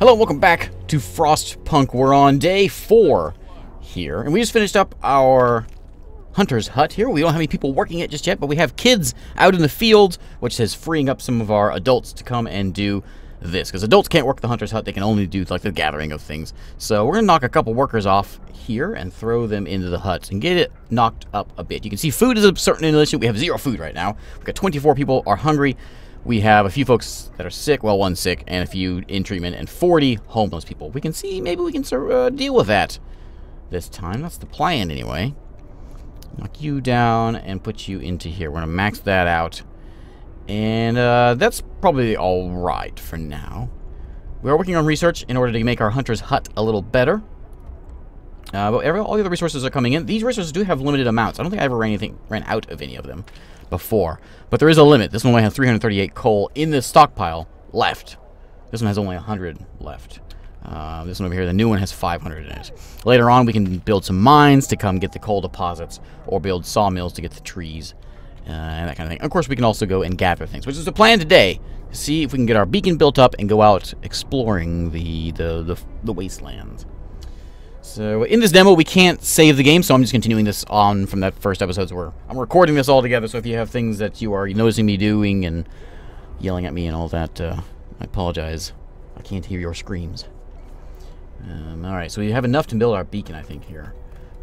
Hello and welcome back to Frostpunk. We're on day 4 here, and we just finished up our hunter's hut here. We don't have any people working it just yet, but we have kids out in the field, which is freeing up some of our adults to come and do this, because adults can't work the hunter's hut. They can only do like the gathering of things. So we're going to knock a couple workers off here and throw them into the hut and get it knocked up a bit. You can see food is a certain issue. We have 0 food right now. We've got 24 people are hungry. We have a few folks that are sick, well, 1 sick, and a few in treatment, and 40 homeless people. We can see, maybe we can deal with that this time. That's the plan, anyway. Knock you down and put you into here. We're going to max that out. And that's probably all right for now. We are working on research in order to make our hunter's hut a little better. But all the other resources are coming in. These resources do have limited amounts. I don't think I ever ran out of any of them before. But there is a limit. This one only has 338 coal in this stockpile left. This one has only 100 left. This one over here, the new one, has 500 in it. Later on, we can build some mines to come get the coal deposits, or build sawmills to get the trees, and that kind of thing. Of course, we can also go and gather things, which is the plan today. To see if we can get our beacon built up and go out exploring the wastelands. So in this demo, we can't save the game, so I'm just continuing this on from that first episode where I'm recording this all together. So if you have things that you are noticing me doing and yelling at me and all that, I apologize. I can't hear your screams. Alright, so we have enough to build our beacon, I think, here.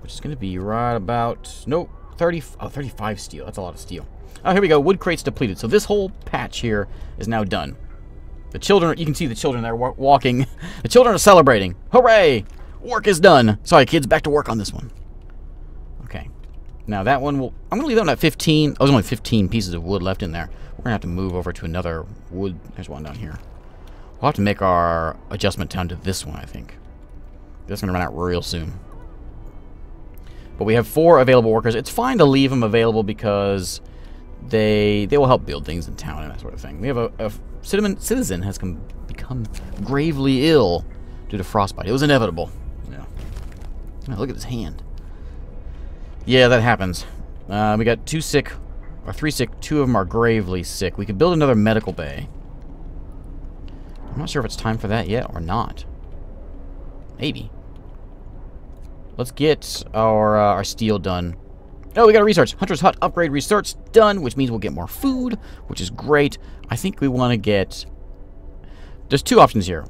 Which is going to be right about... Nope, 35 steel. That's a lot of steel. Oh, here we go. Wood crates depleted. So this whole patch here is now done. The children... You can see the children there walking. The children are celebrating. Hooray! Work is done. Sorry, kids. Back to work on this one. Okay. Now, that one will... I'm going to leave that one at 15. Oh, there's only 15 pieces of wood left in there. We're going to have to move over to another wood... There's one down here. We'll have to make our adjustment down to this one, I think. This is going to run out real soon. But we have 4 available workers. It's fine to leave them available because they will help build things in town and that sort of thing. We have a citizen has become gravely ill due to frostbite. It was inevitable. Yeah. Oh, look at his hand. Yeah, that happens. We got 2 sick, or 3 sick. 2 of them are gravely sick. We could build another medical bay. I'm not sure if it's time for that yet or not. Maybe. Let's get our steel done. Oh, we got a research. Hunter's Hut upgrade research done, which means we'll get more food, which is great. I think we want to get... There's 2 options here.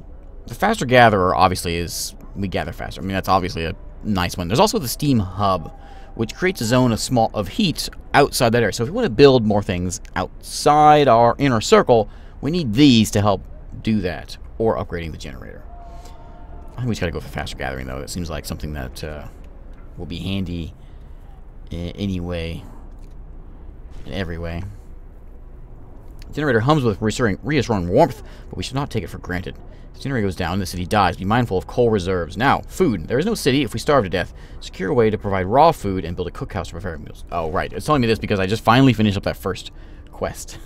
The faster gatherer, obviously, is... We gather faster. I mean, that's obviously a nice one. There's also the steam hub, which creates a zone of heat outside that area. So if we want to build more things outside our inner circle, we need these to help do that, or upgrading the generator. I think we just gotta go for faster gathering, though. That seems like something that will be handy anyway, in every way. The generator hums with reassuring warmth, but we should not take it for granted. If the generator goes down, the city dies. Be mindful of coal reserves. Now, food. There is no city if we starve to death. Secure a way to provide raw food and build a cookhouse to prepare meals. Oh, right. It's telling me this because I just finally finished up that first quest.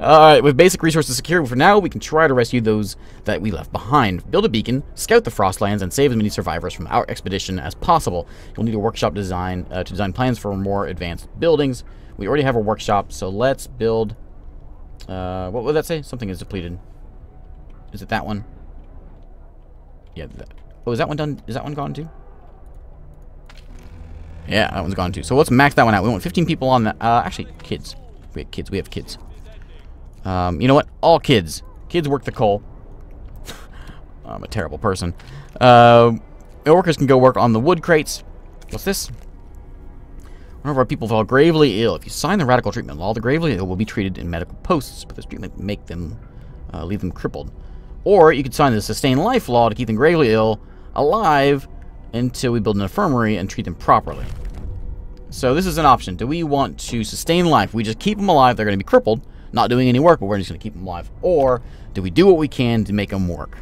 Alright, with basic resources secured for now, we can try to rescue those that we left behind. Build a beacon, scout the Frostlands, and save as many survivors from our expedition as possible. You'll need a workshop design to design plans for more advanced buildings. We already have a workshop, so let's build... what would that say? Something is depleted. Is it that one? Yeah. Oh, is that one done? Is that one gone too? Yeah, that one's gone too. So let's max that one out. We want 15 people on that. Actually, kids. We have kids. We have kids. You know what? All kids. Kids work the coal. I'm a terrible person. Workers can go work on the wood crates. What's this? One of our people fell gravely ill. If you sign the radical treatment law, the gravely ill will be treated in medical posts, but this treatment make them leave them crippled. Or you could sign the sustain life law to keep them gravely ill alive until we build an infirmary and treat them properly. So this is an option. Do we want to sustain life? We just keep them alive. They're going to be crippled. Not doing any work, but we're just going to keep them alive. Or do we do what we can to make them work?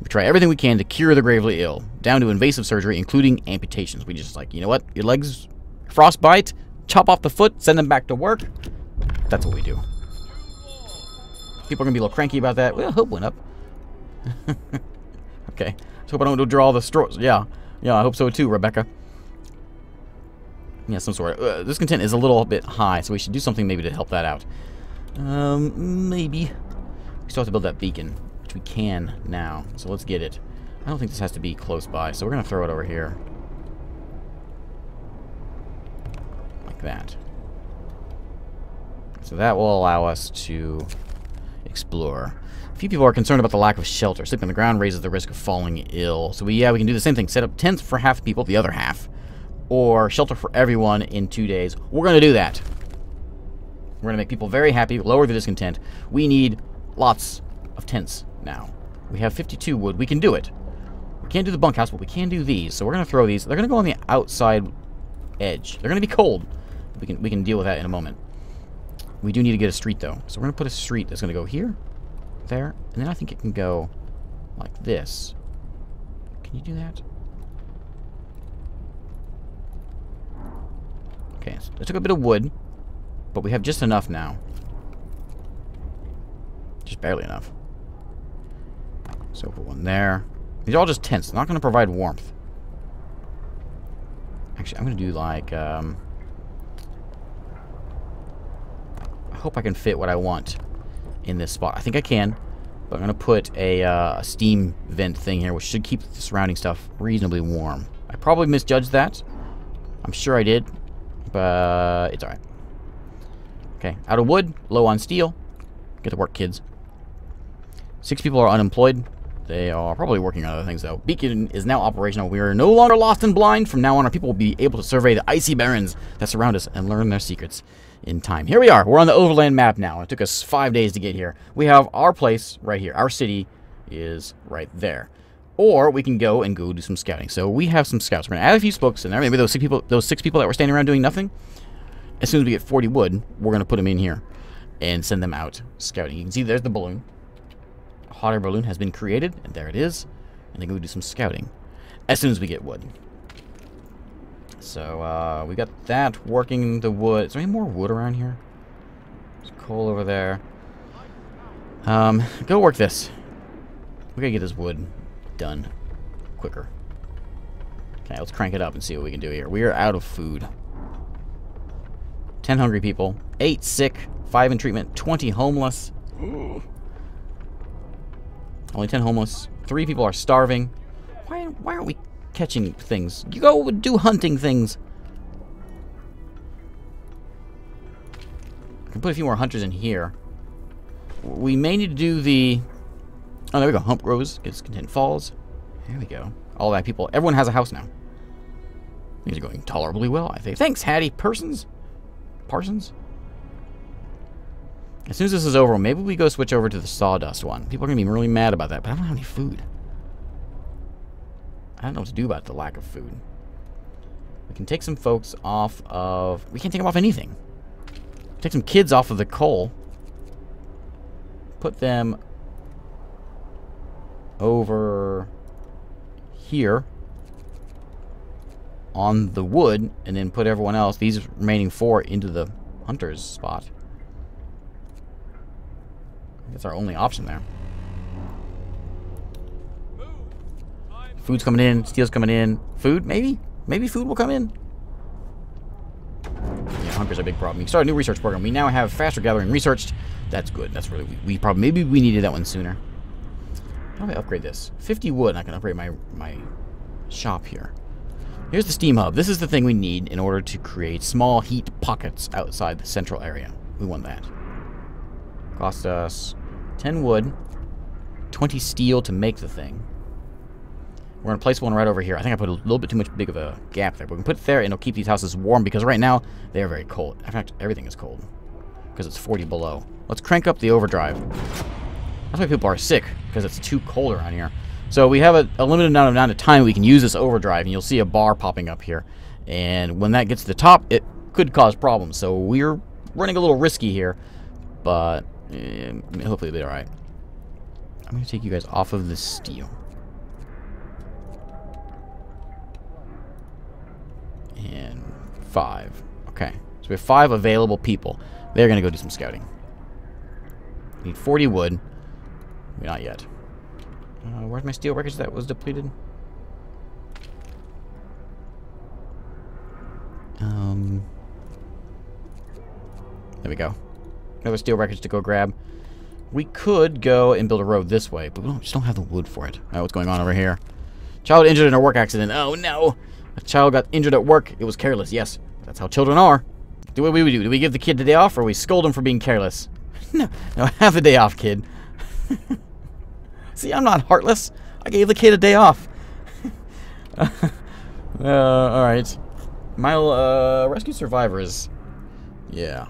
We try everything we can to cure the gravely ill, down to invasive surgery, including amputations. We just like, you know what? Your legs frostbite, chop off the foot, send them back to work. That's what we do. People are going to be a little cranky about that. Well, hope went up. Okay. Let's hope I don't draw the straws. Yeah. Yeah, I hope so too, Rebecca. Yeah, some sort of... discontent is a little bit high, so we should do something maybe to help that out. Maybe. We still have to build that beacon, which which we can now. So let's get it. I don't think this has to be close by, so we're going to throw it over here. Like that. So that will allow us to explore. A few people are concerned about the lack of shelter. Sleeping on the ground raises the risk of falling ill. So we can do the same thing. Set up tents for half the people, the other half. Or shelter for everyone in 2 days. We're going to do that. We're going to make people very happy, lower the discontent. We need lots of tents now. We have 52 wood. We can do it. We can't do the bunkhouse, but we can do these. So we're going to throw these. They're going to go on the outside edge. They're going to be cold. We can deal with that in a moment. We do need to get a street, though. So we're going to put a street that's going to go here, there, and then I think it can go like this. Can you do that? Okay, so I took a bit of wood, but we have just enough now. Just barely enough. So put one there. These are all just tents. They're not going to provide warmth. Actually, I'm going to do like... I hope I can fit what I want in this spot. I think I can. But I'm going to put a steam vent thing here, which should keep the surrounding stuff reasonably warm. I probably misjudged that. I'm sure I did. But it's alright. Okay, out of wood, low on steel. Get to work, kids. 6 people are unemployed. They are probably working on other things, though. Beacon is now operational. We are no longer lost and blind. From now on, our people will be able to survey the icy barrens that surround us and learn their secrets in time. Here we are. We're on the overland map now. It took us 5 days to get here. We have our place right here. Our city is right there. Or we can go do some scouting. So we have some scouts. We're going to add a few spokes in there. Maybe those 6 people that were standing around doing nothing. As soon as we get 40 wood, we're going to put them in here and send them out scouting. You can see there's the balloon. A hot air balloon has been created, and there it is. And then go do some scouting as soon as we get wood. So we got that working the wood. Is there any more wood around here? There's coal over there. Go work this. We got to get this wood done quicker. Okay, let's crank it up and see what we can do here. We are out of food. 10 hungry people, 8 sick, 5 in treatment, 20 homeless. Ooh. Only 10 homeless. 3 people are starving. Why aren't we catching things? You go do hunting things. I can put a few more hunters in here. We may need to do the... Oh, there we go. Hump grows. Gets content falls. There we go. All that people. Everyone has a house now. These are going tolerably well, I think. Thanks, Hattie. Parsons? As soon as this is over, maybe we go switch over to the sawdust one. People are going to be really mad about that, but I don't have any food. I don't know what to do about the lack of food. We can take some folks off of... We can't take them off anything. Take some kids off of the coal. Put them over here on the wood, and then put everyone else, these remaining 4, into the hunter's spot. That's our only option there. Food's coming in, steel's coming in. Food, maybe? Maybe food will come in? Yeah, hunger's a big problem. You can start a new research program. We now have faster gathering researched. That's good. That's really... maybe we needed that one sooner. How do I upgrade this? 50 wood, and I can upgrade my shop here. Here's the steam hub. This is the thing we need in order to create small heat pockets outside the central area. We want that. Cost us 10 wood, 20 steel to make the thing. We're going to place one right over here. I think I put a little bit too much big of a gap there. But we can put it there, and it'll keep these houses warm, because right now, they are very cold. In fact, everything is cold, because it's 40 below. Let's crank up the overdrive. That's why people are sick, because it's too cold around here. So we have a limited amount of time we can use this overdrive, and you'll see a bar popping up here. And when that gets to the top, it could cause problems. So we're running a little risky here, but hopefully it'll be alright. I'm going to take you guys off of the steel. And 5. Okay. So we have 5 available people. They're going to go do some scouting. We need 40 wood. Not yet. Where's my steel wreckage that was depleted? There we go. Another steel wreckage to go grab. we could go and build a road this way, but we just don't have the wood for it. What's going on over here? Child injured in a work accident. Oh, no. A child got injured at work. It was careless. Yes, that's how children are. What do we do? Do we give the kid the day off, or we scold him for being careless? No, have the day off, kid. See, I'm not heartless. I gave the kid a day off. Alright. Rescue survivors. Yeah.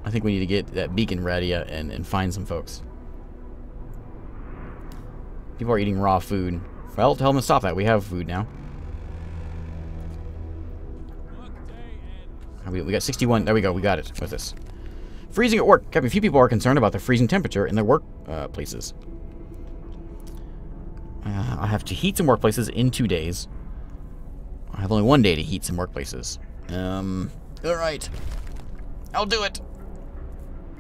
I think we need to get that beacon ready and find some folks. People are eating raw food. Well, tell them to stop that. We have food now. We got 61. There we go. We got it. What's this? Freezing at work. A few people are concerned about the freezing temperature in their work places. I have to heat some workplaces in 2 days. I have only 1 day to heat some workplaces. Alright. I'll do it.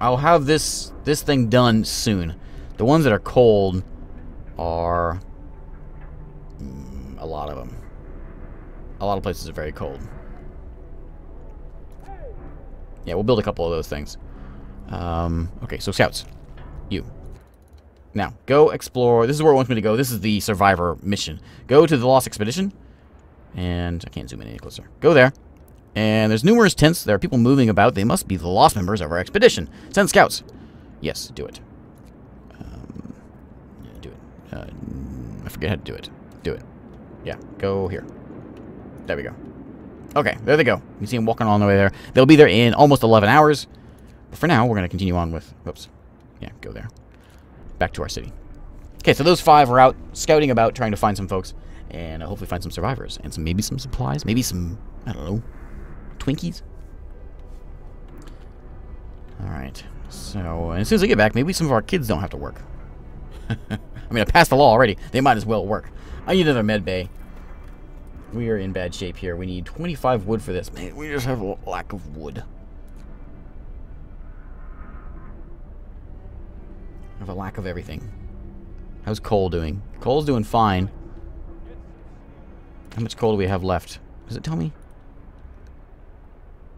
I'll have this thing done soon. The ones that are cold are... a lot of them. A lot of places are very cold. Yeah, we'll build a couple of those things. Okay, so scouts. You. Now, go explore. This is where it wants me to go. This is the survivor mission. Go to the Lost Expedition. And I can't zoom in any closer. Go there. And there's numerous tents. There are people moving about. They must be the lost members of our expedition. Send scouts. Yes, do it. Yeah, do it. I forget how to do it. Do it. Yeah, go here. There we go. Okay, there they go. You see them walking on the way there. They'll be there in almost 11 hours. But for now, we're going to continue on with... Whoops. Yeah, go there. Back to our city. Okay, so those 5 are out scouting about, trying to find some folks. And hopefully find some survivors. And maybe some supplies. Maybe some, I don't know, Twinkies. Alright. So, and as soon as I get back, maybe some of our kids don't have to work. I mean, I passed the law already. They might as well work. I need another med bay. We are in bad shape here. We need 25 wood for this. Man, we just have a lack of wood. I have a lack of everything. How's coal doing? Coal's doing fine. How much coal do we have left? Does it tell me?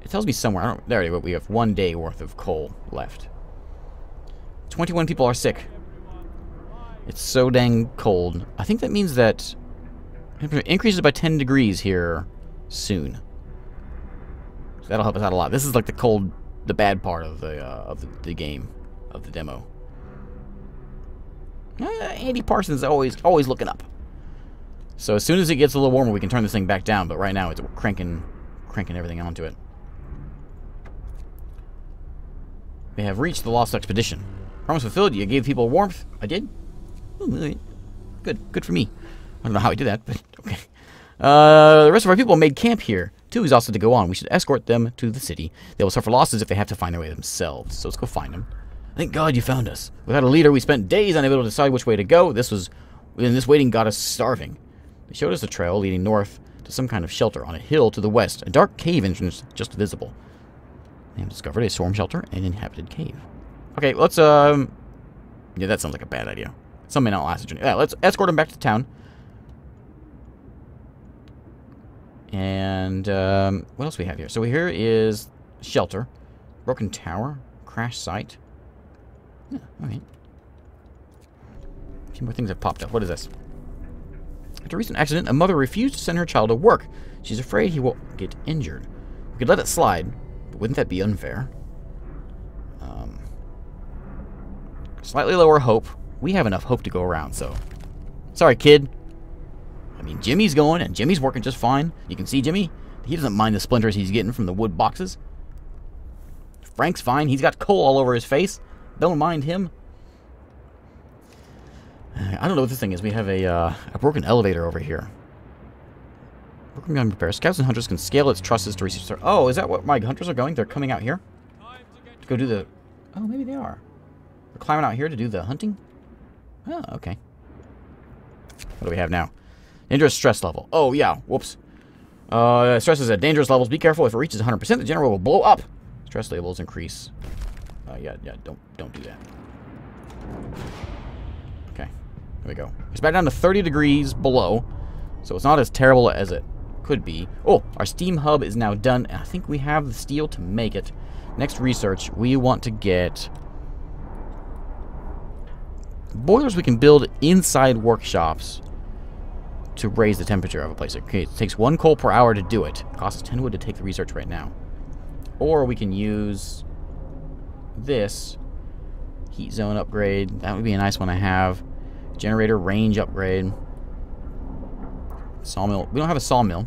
It tells me somewhere. I don't. There we go. We have 1 day worth of coal left. 21 people are sick. It's so dang cold. I think that means that temperature increases by 10 degrees here soon. So that'll help us out a lot. This is like the bad part of the game, of the demo. Andy Parsons is always looking up. So as soon as it gets a little warmer, we can turn this thing back down. But right now, we're cranking everything onto it. We have reached the Lost Expedition. Promise fulfilled. You gave people warmth. I did. Good for me. I don't know how I did that, but okay. The rest of our people made camp here. 2 is also to go on. We should escort them to the city. They will suffer losses if they have to find their way themselves. So let's go find them. Thank God you found us. Without a leader, we spent days unable to decide which way to go. This waiting got us starving. They showed us a trail leading north to some kind of shelter on a hill to the west. A dark cave entrance just visible. They have discovered a storm shelter and inhabited cave. Okay, let's, yeah, that sounds like a bad idea. Some may not last a journey. Yeah, let's escort them back to town. And, what else we have here? So here is shelter. Broken tower. Crash site. Yeah, alright. A few more things have popped up. What is this? After a recent accident, a mother refused to send her child to work. She's afraid he will get injured. We could let it slide, but wouldn't that be unfair? Slightly lower hope. We have enough hope to go around, so... Sorry, kid. I mean, Jimmy's going, and Jimmy's working just fine. You can see Jimmy. He doesn't mind the splinters he's getting from the wood boxes. Frank's fine. He's got coal all over his face. Don't mind him. I don't know what this thing is. We have a broken elevator over here. Broken gun repair. Scouts and hunters can scale its trusses to reach their... Oh, is that what my hunters are going? They're coming out here? To go do the... Oh, maybe they are. They're climbing out here to do the hunting? Oh, okay. What do we have now? Dangerous stress level. Oh, yeah. Whoops. Stress is at dangerous levels. Be careful. If it reaches 100%, the generator will blow up. Stress levels increase. Yeah, don't do that. Okay. There we go. It's back down to 30 degrees below. So it's not as terrible as it could be. Oh, our steam hub is now done. And I think we have the steel to make it. Next research, we want to get... Boilers we can build inside workshops to raise the temperature of a place. Okay, it takes 1 coal per hour to do it. It costs 10 wood to take the research right now. Or we can use this heat zone upgrade. That would be a nice one to have. Generator range upgrade. Sawmill. We don't have a sawmill.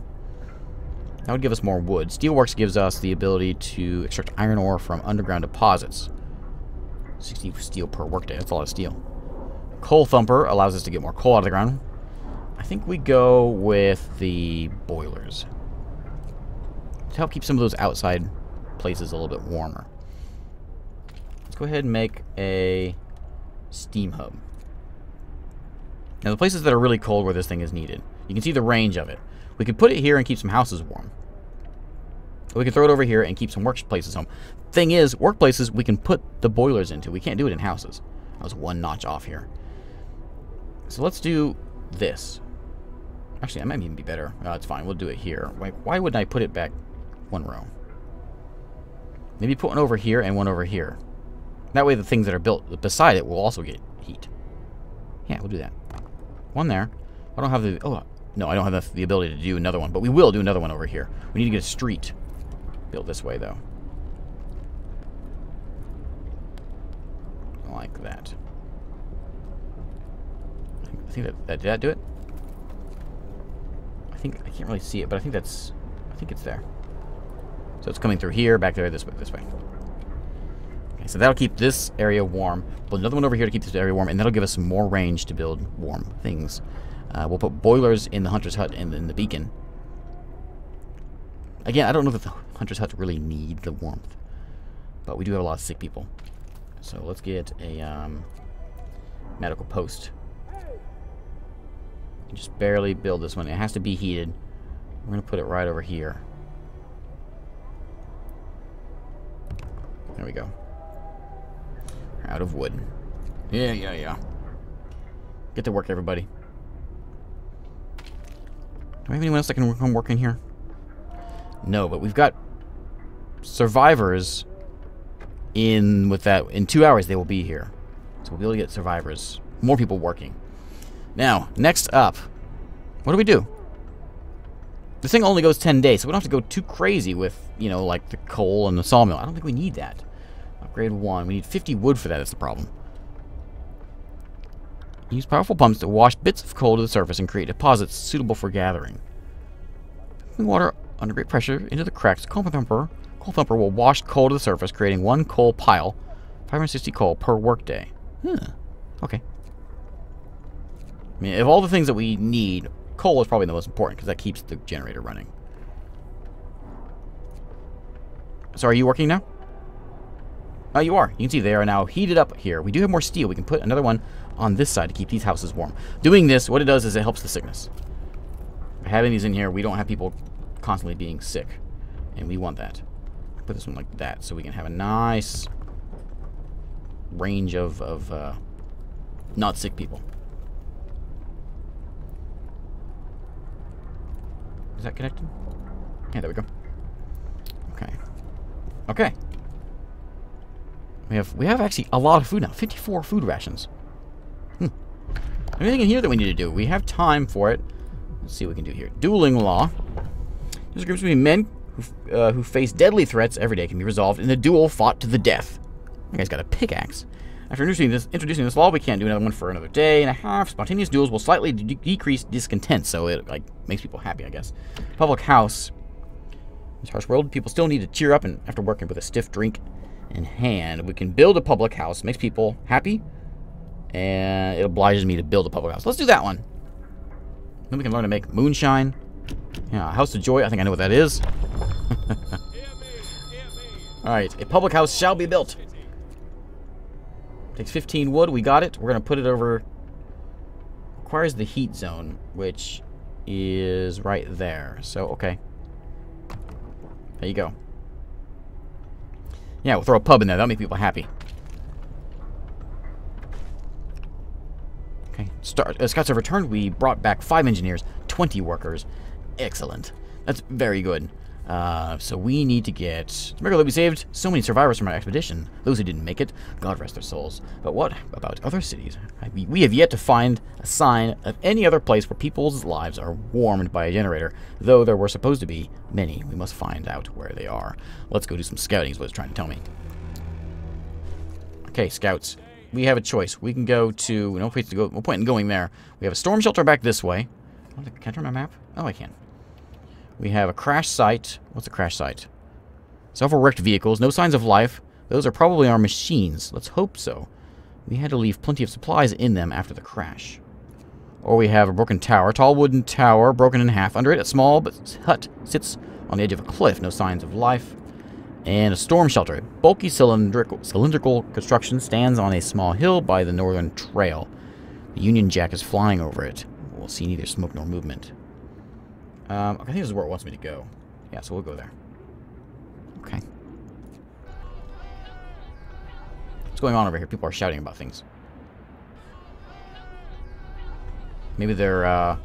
That would give us more wood. Steelworks gives us the ability to extract iron ore from underground deposits. 60 steel per workday. That's a lot of steel. Coal thumper allows us to get more coal out of the ground. I think we go with the boilers to help keep some of those outside places a little bit warmer. Let's go ahead and make a steam hub. Now the places that are really cold where this thing is needed, you can see the range of it. We could put it here and keep some houses warm. Or we could throw it over here and keep some workplaces home. Thing is, workplaces we can put the boilers into. We can't do it in houses. That was 1 notch off here. So let's do this. Actually, that might even be better. It's fine. We'll do it here. Like, why wouldn't I put it back 1 row? Maybe put one over here and one over here. That way the things that are built beside it will also get heat. Yeah, we'll do that. 1 there. I don't have the... Oh, no, I don't have the ability to do another one. But we will do another one over here. We need to get a street built this way, though. Like that. I think that did that do it? I can't really see it, but I think it's there. So it's coming through here, back there, this way, this way. Okay, so that'll keep this area warm. Put another one over here to keep this area warm, and that'll give us some more range to build warm things. We'll put boilers in the hunter's hut and in the beacon. Again, I don't know that the hunter's hut really need the warmth, but we do have a lot of sick people. So let's get a medical post. And just barely build this one. It has to be heated. We're going to put it right over here. There we go. We're out of wood. Yeah. Get to work, everybody. Do we have anyone else that can come work in here? No, but we've got survivors in 2 hours they will be here. So we'll be able to get survivors. More people working. Now, next up, what do we do? This thing only goes 10 days, so we don't have to go too crazy with, like the coal and the sawmill. I don't think we need that. Upgrade 1. We need 50 wood for that. That's the problem. Use powerful pumps to wash bits of coal to the surface and create deposits suitable for gathering. Pumping water under great pressure into the cracks. Coal thumper will wash coal to the surface, creating 1 coal pile, 560 coal per workday. Okay. I mean, of all the things that we need, coal is probably the most important because that keeps the generator running. So are you working now? Oh, you are. You can see they are now heated up here. We do have more steel. We can put another one on this side to keep these houses warm. Doing this, what it does is it helps the sickness. By having these in here, we don't have people constantly being sick. And we want that. Put this one like that so we can have a nice range of not sick people. Is that connected? Yeah, there we go. Okay. Okay. We have actually a lot of food now. 54 food rations. Anything in here that we need to do? We have time for it. Let's see what we can do here. Dueling Law. Disagreements between men who face deadly threats every day can be resolved in a duel fought to the death. That guy's got a pickaxe. After introducing this law, we can't do another one for another day and a half. Spontaneous duels will slightly decrease discontent, so it makes people happy, I guess. Public house. In this harsh world, people still need to cheer up, and after working with a stiff drink in hand, we can build a public house. Makes people happy, and it obliges me to build a public house. Let's do that one. Then we can learn to make moonshine. Yeah, House of Joy. I think I know what that is. Alright, a public house shall be built. Takes 15 wood. We got it. We're going to put it over... Requires the heat zone, which is right there. So, okay. There you go. Yeah, we'll throw a pub in there. That'll make people happy. Okay. Scouts have returned. We brought back 5 engineers, 20 workers. Excellent. That's very good. So we need to get... It's a miracle that we saved so many survivors from our expedition. Those who didn't make it, God rest their souls. But what about other cities? We have yet to find a sign of any other place where people's lives are warmed by a generator, though there were supposed to be many. We must find out where they are. Let's go do some scouting is what it's trying to tell me. Okay, scouts. We have a choice. We can go to... No place to go. No point in going there. We have a storm shelter back this way. Can I turn my map? Oh, I can. We have a crash site. What's a crash site? Several wrecked vehicles. No signs of life. Those are probably our machines. Let's hope so. We had to leave plenty of supplies in them after the crash. Or we have a broken tower. Tall wooden tower, broken in half. Under it, a small but hut sits on the edge of a cliff. No signs of life. And a storm shelter. A bulky cylindrical construction stands on a small hill by the northern trail. The Union Jack is flying over it. We'll see neither smoke nor movement. I think this is where it wants me to go. Yeah, so we'll go there. Okay. What's going on over here? People are shouting about things. Maybe they're,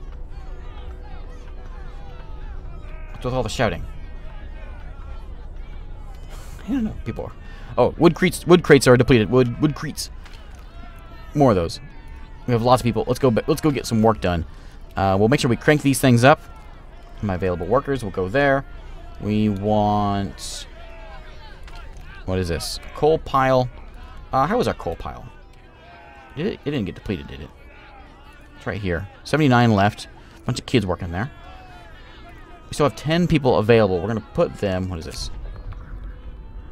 what's with all the shouting? I don't know. People are... Oh, wood crates are depleted. Wood crates. More of those. We have lots of people. Let's go get some work done. We'll make sure we crank these things up. My available workers will go there. We want... What is this? Coal pile. How was our coal pile? It didn't get depleted, did it? It's right here. 79 left. A bunch of kids working there. We still have 10 people available. We're going to put them... What is this?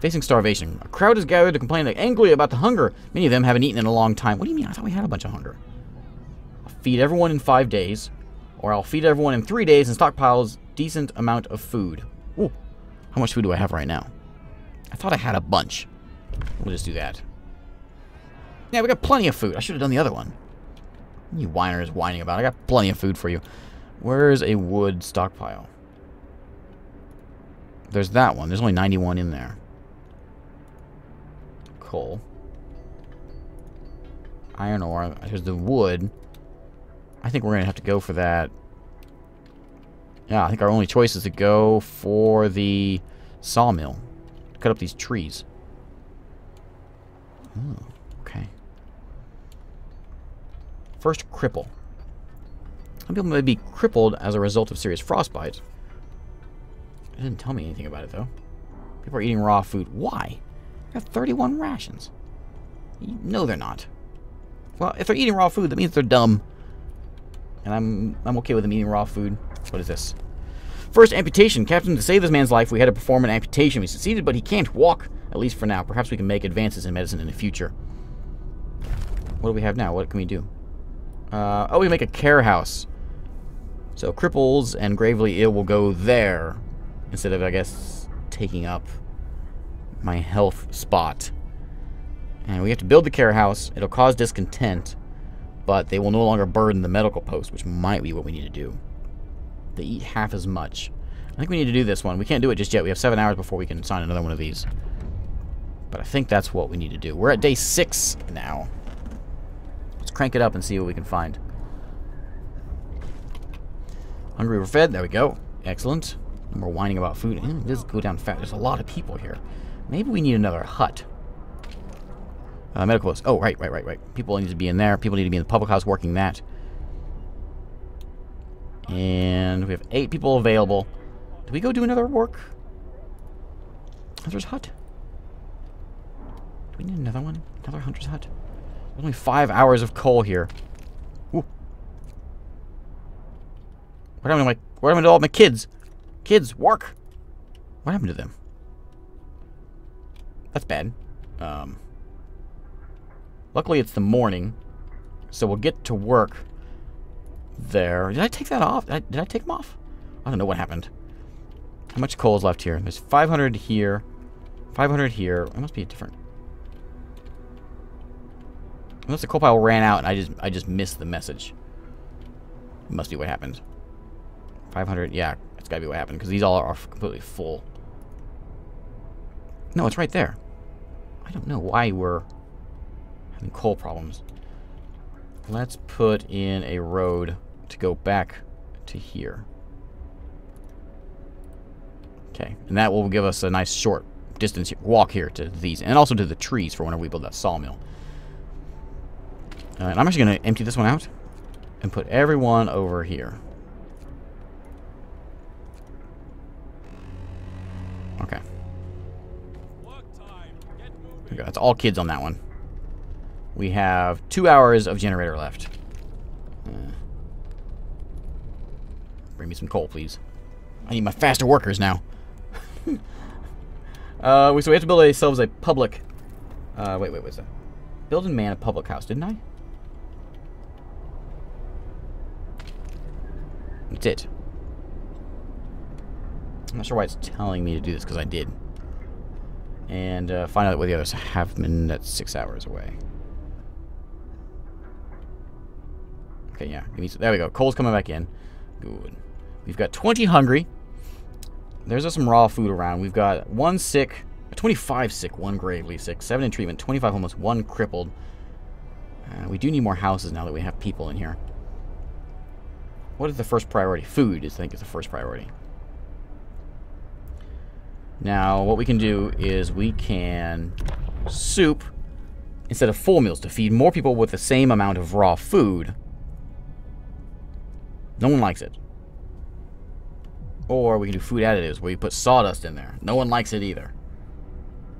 Facing starvation. A crowd is gathered to complain angrily about the hunger. Many of them haven't eaten in a long time. What do you mean? I thought we had a bunch of hunger. I'll feed everyone in 5 days. Or I'll feed everyone in 3 days and stockpile a decent amount of food. Ooh. How much food do I have right now? I thought I had a bunch. We'll just do that. Yeah, we got plenty of food. I should have done the other one. You whiners whining about it. I got plenty of food for you. Where's a wood stockpile? There's that one. There's only 91 in there. Coal. Iron ore. Here's the wood. I think we're going to have to go for that. Yeah, I think our only choice is to go for the sawmill. Cut up these trees. Oh, okay. First cripple. Some people may be crippled as a result of serious frostbite. It didn't tell me anything about it, though. People are eating raw food. Why? I got 31 rations. No, they're not. Well, if they're eating raw food, that means they're dumb. And I'm okay with them eating raw food. What is this? First amputation. Captain, to save this man's life, we had to perform an amputation. We succeeded, but he can't walk, at least for now. Perhaps we can make advances in medicine in the future. What do we have now? What can we do? Oh, we can make a care house. So cripples and gravely ill will go there instead of, I guess, taking up my health spot. And we have to build the care house. It'll cause discontent, but they will no longer burden the medical post, which might be what we need to do. They eat half as much. I think we need to do this one. We can't do it just yet. We have 7 hours before we can sign another one of these. But I think that's what we need to do. We're at day 6 now. Let's crank it up and see what we can find. Hungry, we're fed. There we go. Excellent. And we're whining about food. It does go down fast. There's a lot of people here. Maybe we need another hut. Medical post. Oh, right. People need to be in there. People need to be in the public house working that. And we have 8 people available. Do we go do another work? Hunter's hut? Do we need another one? Another hunter's hut? There's only 5 hours of coal here. Ooh. What happened to all my kids? Kids, work! What happened to them? That's bad. Luckily it's the morning, so we'll get to work there. Did I take that off? Did I take them off? I don't know what happened. How much coal is left here? There's 500 here, 500 here. It must be a different... Unless the coal pile ran out and I just missed the message. It must be what happened. 500, yeah, it's gotta be what happened, because these all are completely full. No, it's right there. I don't know why we're having coal problems. Let's put in a road to go back to here. Okay, and that will give us a nice short distance walk here to these, and also to the trees for whenever we build that sawmill. And I'm actually going to empty this one out and put everyone over here. Okay. There we go. That's all kids on that one. We have 2 hours of generator left. Bring me some coal, please. I need my faster workers now. So we have to build ourselves a public... wait, what's that? Build and man a public house, didn't I? That's it. I'm not sure why it's telling me to do this, because I did. And find out where the others have been. That's 6 hours away. Okay, yeah. There we go. Coal's coming back in. Good. We've got 20 hungry. There's some raw food around. We've got 1 sick, 25 sick, 1 gravely sick, 7 in treatment, 25 homeless, 1 crippled. We do need more houses now that we have people in here. What is the first priority? Food, I think, is the first priority. Now, what we can do is we can soup instead of full meals to feed more people with the same amount of raw food. No one likes it. Or we can do food additives where you put sawdust in there. No one likes it either.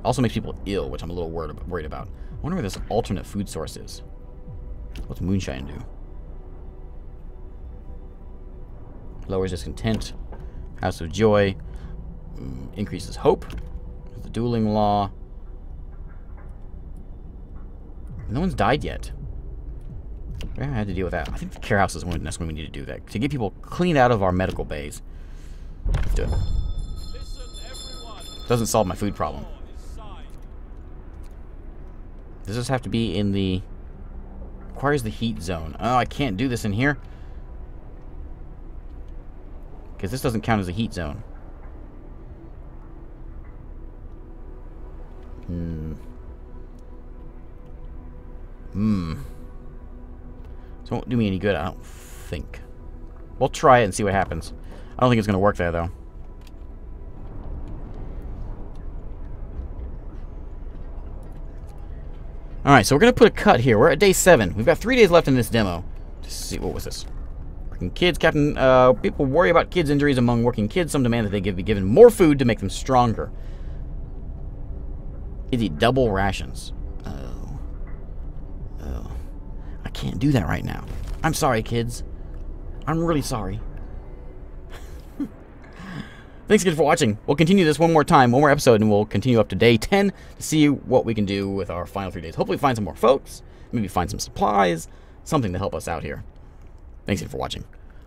Also makes people ill, which I'm a little worried about. I wonder where this alternate food source is. What's moonshine do? Lowers discontent. House of joy. Increases hope. The dueling law. No one's died yet. I had to deal with that. I think the care house is when we need to do that. To get people cleaned out of our medical bays. Let's do it. Doesn't solve my food problem. Does this have to be in the... Requires the heat zone. Oh, I can't do this in here. Because this doesn't count as a heat zone. So it won't do me any good, I don't think. We'll try it and see what happens. I don't think it's going to work there, though. Alright, so we're going to put a cut here. We're at day 7. We've got 3 days left in this demo. Let's see, what was this? Working kids, Captain. People worry about kids' injuries among working kids. Some demand that they be given more food to make them stronger. Kids eat double rations. Oh. I can't do that right now. I'm sorry, kids. I'm really sorry. Thanks again for watching. We'll continue this one more time, one more episode, and we'll continue up to day 10 to see what we can do with our final 3 days. Hopefully find some more folks, maybe find some supplies, something to help us out here. Thanks again for watching.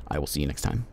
I will see you next time.